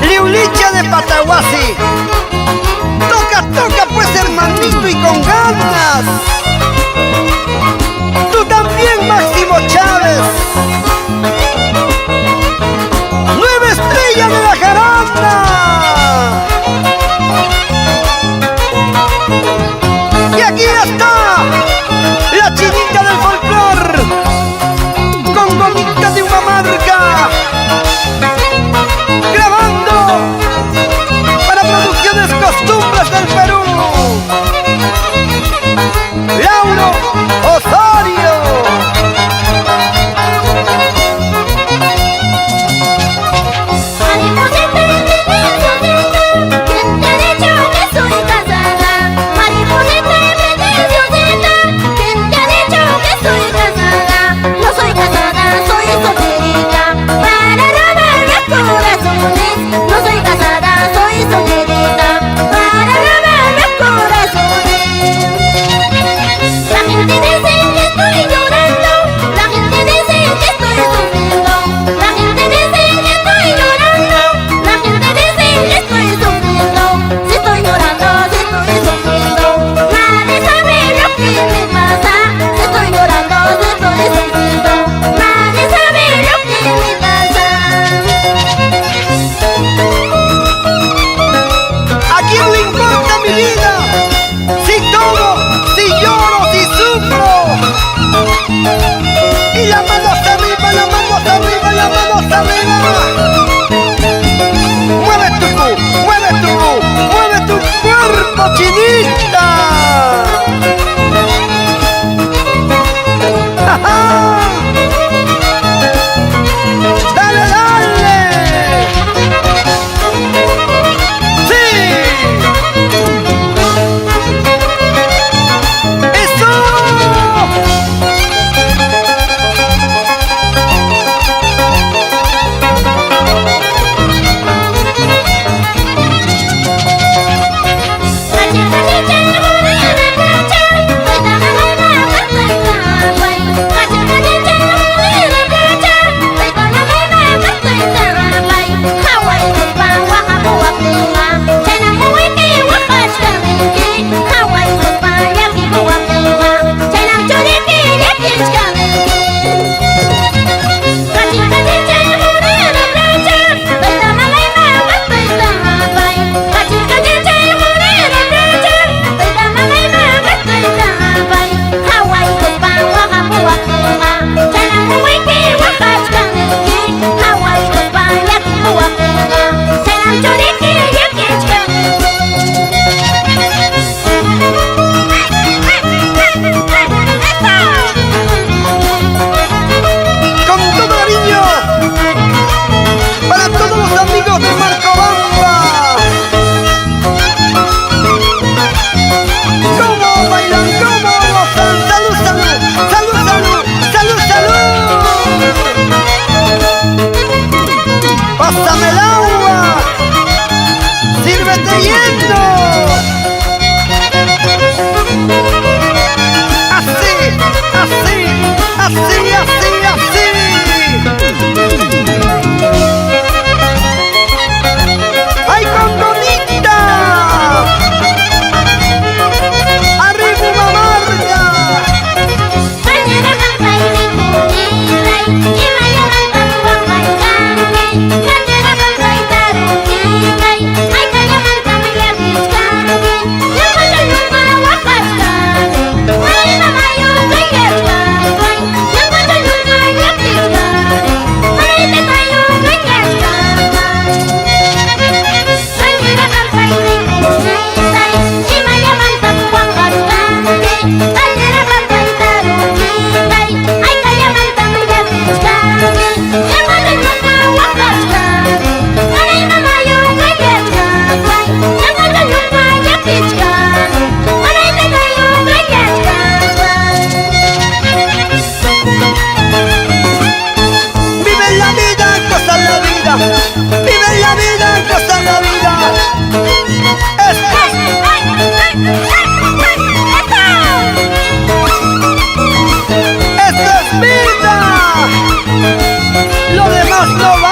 Liulicha de Pataguasi. Toca, toca pues hermanito y con ganas. Tú también, Máximo Chávez. Nueva estrella de la jarana. Y aquí está la chinita del folclor, con gomita de una marca, grabando para Producciones Costumbres del Perú. Lauro Osorio. ¡Chinita! ¡Ja, ja! ¡Dale, dale! ¡Sí! ¡Eso! ¡Pásame el agua! ¡Sírvete lleno! ¡Así! ¡Así! ¡Así! ¡Así! ¡Así! ¡Ay, con bonita! ¡Arriba una marca! Ay, no va.